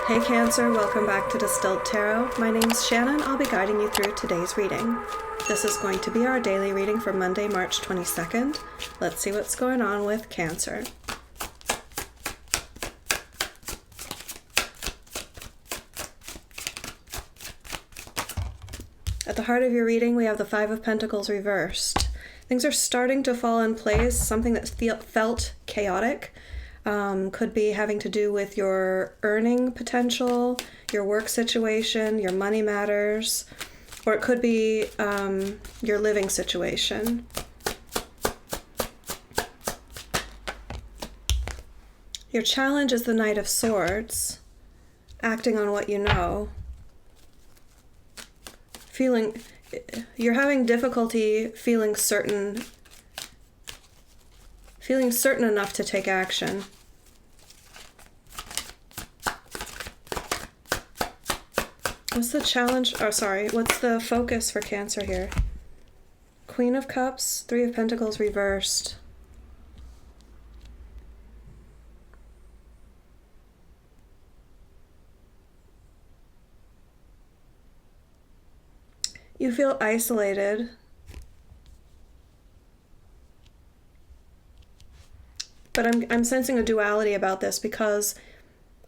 Hey Cancer, welcome back to Distilled Tarot. My name's Shannon. I'll be guiding you through today's reading. This is going to be our daily reading for Monday, March 22nd. Let's see what's going on with Cancer. At the heart of your reading, we have the Five of Pentacles reversed. Things are starting to fall in place. Something that felt chaotic could be having to do with your earning potential, your work situation, your money matters, or it could be your living situation. Your challenge is the Knight of Swords, acting on what you know. You're having difficulty feeling certain enough to take action. What's the challenge? Oh, sorry. What's the focus for Cancer here? Queen of Cups, Three of Pentacles reversed. You feel isolated. But I'm sensing a duality about this because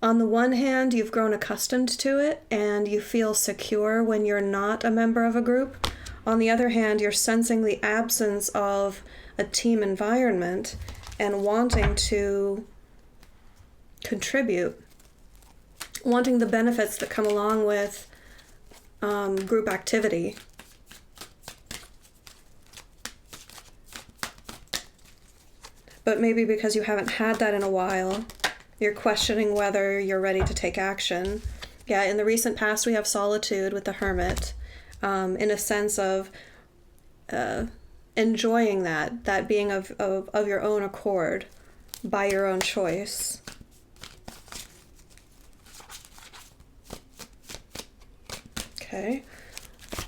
on the one hand, you've grown accustomed to it and you feel secure when you're not a member of a group. On the other hand, you're sensing the absence of a team environment and wanting to contribute, wanting the benefits that come along with group activity. But maybe because you haven't had that in a while, you're questioning whether you're ready to take action. Yeah, in the recent past, we have solitude with the Hermit, in a sense of enjoying that being of your own accord, by your own choice. Okay.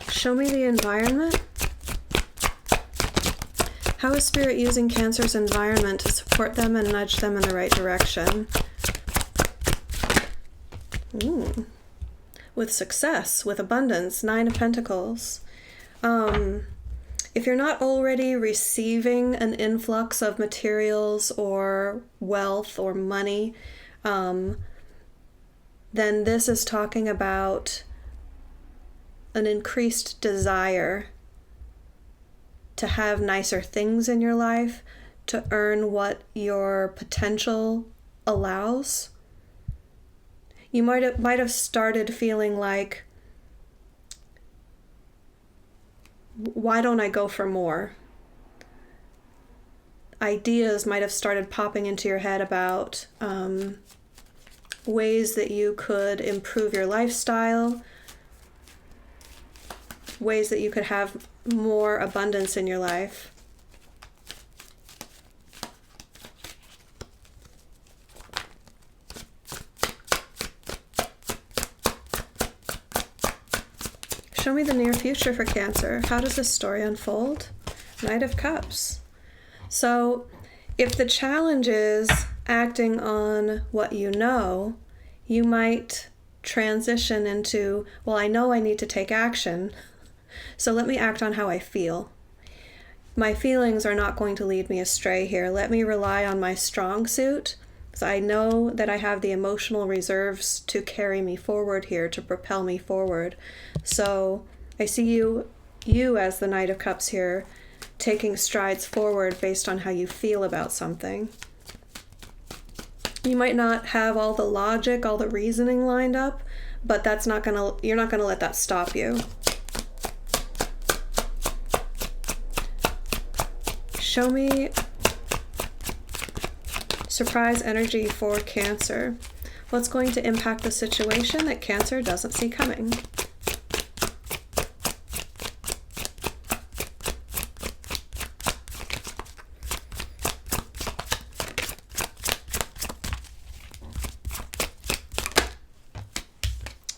Show me the environment. How is Spirit using Cancer's environment to support them and nudge them in the right direction? With success, with abundance, Nine of Pentacles. If you're not already receiving an influx of materials or wealth or money, then this is talking about an increased desire to have nicer things in your life, to earn what your potential allows. You might have started feeling like, why don't I go for more? Ideas might have started popping into your head about ways that you could improve your lifestyle, ways that you could have more abundance in your life. Show me the near future for Cancer. How does this story unfold? Knight of Cups. So if the challenge is acting on what you know, you might transition into, well, I know I need to take action, so let me act on how I feel. My feelings are not going to lead me astray here. Let me rely on my strong suit, because I know that I have the emotional reserves to carry me forward here, to propel me forward. So I see you as the Knight of Cups here, taking strides forward based on how you feel about something. You might not have all the logic, all the reasoning lined up, but you're not gonna let that stop you. Show me surprise energy for Cancer. What's going to impact the situation that Cancer doesn't see coming?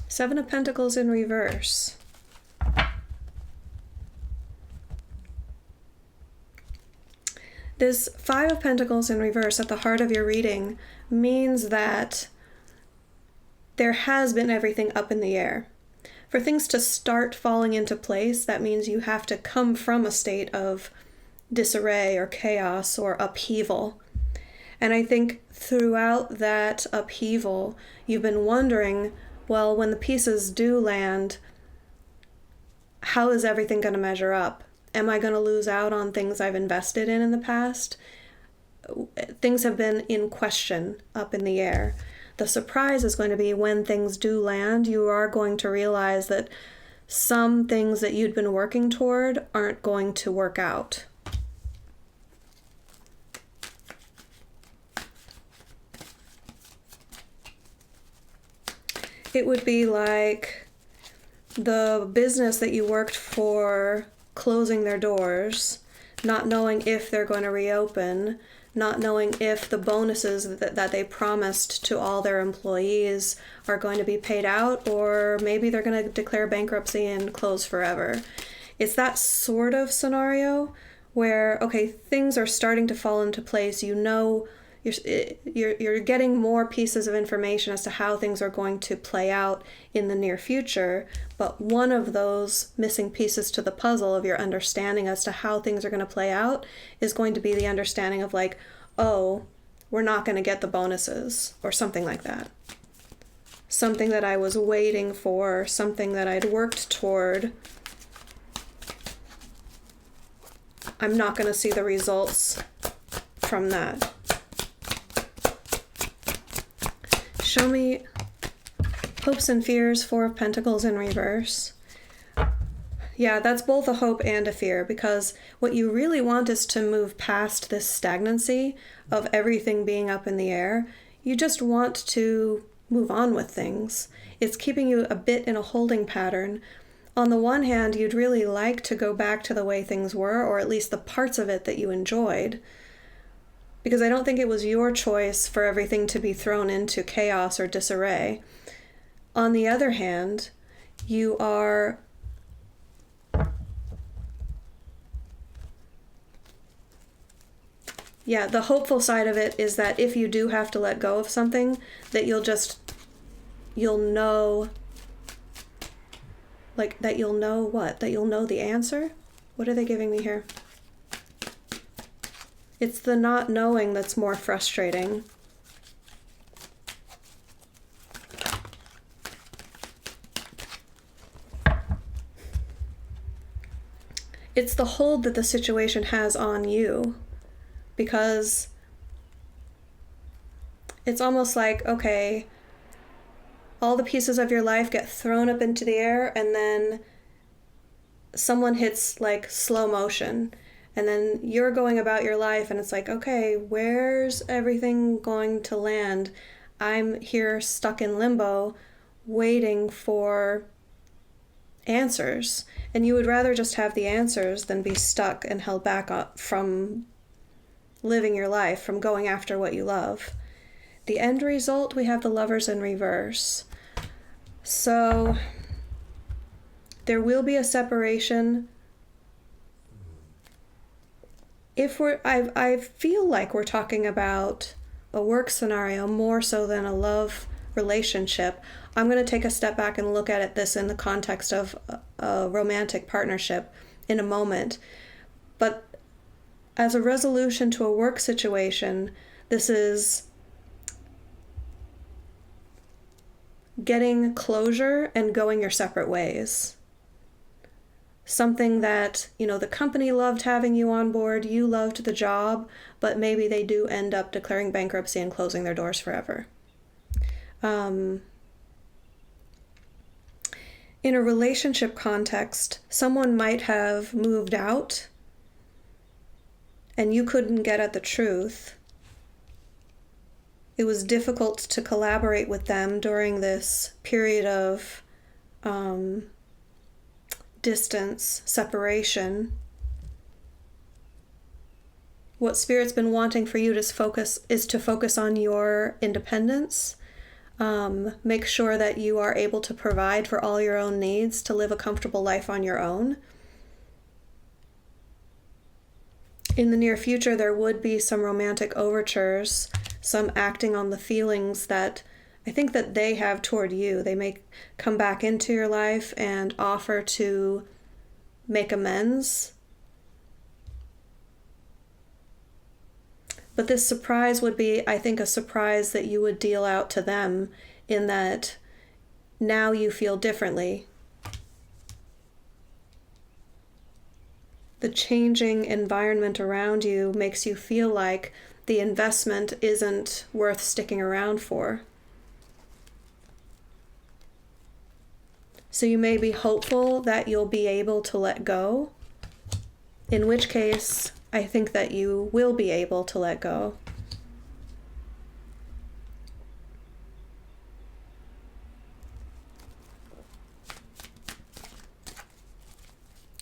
Seven of Pentacles in reverse. This Five of Pentacles in reverse at the heart of your reading means that there has been everything up in the air. For things to start falling into place, that means you have to come from a state of disarray or chaos or upheaval. And I think throughout that upheaval, you've been wondering, well, when the pieces do land, how is everything going to measure up? Am I going to lose out on things I've invested in the past? Things have been in question, up in the air. The surprise is going to be when things do land, you are going to realize that some things that you'd been working toward aren't going to work out. It would be like the business that you worked for closing their doors, not knowing if they're going to reopen, not knowing if the bonuses that they promised to all their employees are going to be paid out, or maybe they're going to declare bankruptcy and close forever. It's that sort of scenario where, okay, things are starting to fall into place. You know, you're getting more pieces of information as to how things are going to play out in the near future, but one of those missing pieces to the puzzle of your understanding as to how things are going to play out is going to be the understanding of like, oh, we're not going to get the bonuses or something like that. Something that I was waiting for, something that I'd worked toward. I'm not going to see the results from that. Show me hopes and fears, Four of Pentacles in reverse. Yeah, that's both a hope and a fear, because what you really want is to move past this stagnancy of everything being up in the air. You just want to move on with things. It's keeping you a bit in a holding pattern. On the one hand, you'd really like to go back to the way things were, or at least the parts of it that you enjoyed, because I don't think it was your choice for everything to be thrown into chaos or disarray. On the other hand, you are the hopeful side of it is that if you do have to let go of something, that you'll know, like, that you'll know what? That you'll know the answer? What are they giving me here? It's the not knowing that's more frustrating. It's the hold that the situation has on you, because it's almost like, okay, all the pieces of your life get thrown up into the air, and then someone hits like slow motion. And then you're going about your life and it's like, okay, where's everything going to land? I'm here stuck in limbo waiting for answers. And you would rather just have the answers than be stuck and held back from living your life, from going after what you love. The end result, we have the Lovers in reverse. So there will be a separation. I feel like we're talking about a work scenario more so than a love relationship. I'm going to take a step back and look at this in the context of a romantic partnership in a moment. But as a resolution to a work situation, this is getting closure and going your separate ways. Something that, the company loved having you on board, you loved the job, but maybe they do end up declaring bankruptcy and closing their doors forever. In a relationship context, someone might have moved out and you couldn't get at the truth. It was difficult to collaborate with them during this period of distance, separation. What Spirit's been wanting for you to focus on your independence. Make sure that you are able to provide for all your own needs, to live a comfortable life on your own. In the near future, there would be some romantic overtures, some acting on the feelings that I think that they have toward you. They may come back into your life and offer to make amends. But this surprise would be, I think, a surprise that you would deal out to them, in that now you feel differently. The changing environment around you makes you feel like the investment isn't worth sticking around for. So you may be hopeful that you'll be able to let go, in which case I think that you will be able to let go.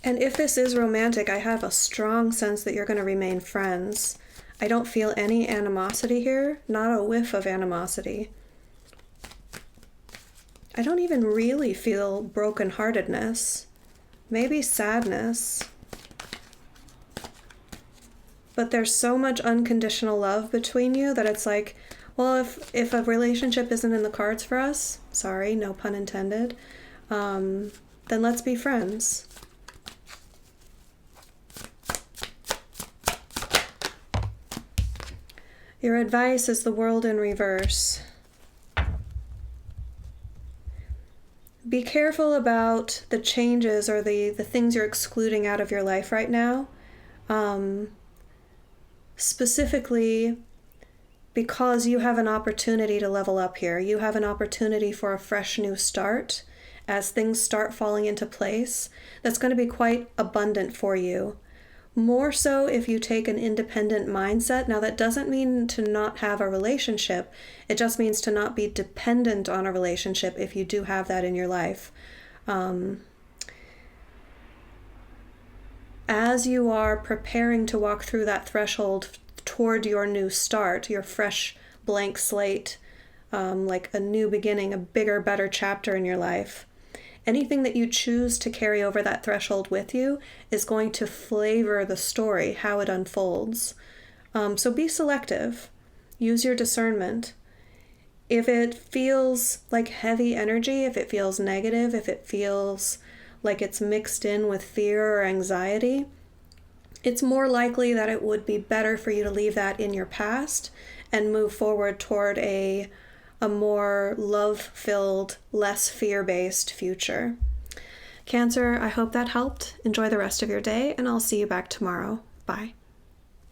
And if this is romantic, I have a strong sense that you're going to remain friends. I don't feel any animosity here, not a whiff of animosity. I don't even really feel brokenheartedness, maybe sadness. But there's so much unconditional love between you that it's like, well, if a relationship isn't in the cards for us, sorry, no pun intended, then let's be friends. Your advice is the world in reverse. Be careful about the changes or the things you're excluding out of your life right now. Specifically, because you have an opportunity to level up here. You have an opportunity for a fresh new start as things start falling into place. That's going to be quite abundant for you. More so if you take an independent mindset. Now, that doesn't mean to not have a relationship. It just means to not be dependent on a relationship if you do have that in your life. As you are preparing to walk through that threshold toward your new start, your fresh blank slate, like a new beginning, a bigger, better chapter in your life, anything that you choose to carry over that threshold with you is going to flavor the story, how it unfolds. So be selective. Use your discernment. If it feels like heavy energy, if it feels negative, if it feels like it's mixed in with fear or anxiety, it's more likely that it would be better for you to leave that in your past and move forward toward a more love-filled, less fear-based future. Cancer, I hope that helped. Enjoy the rest of your day, and I'll see you back tomorrow. Bye.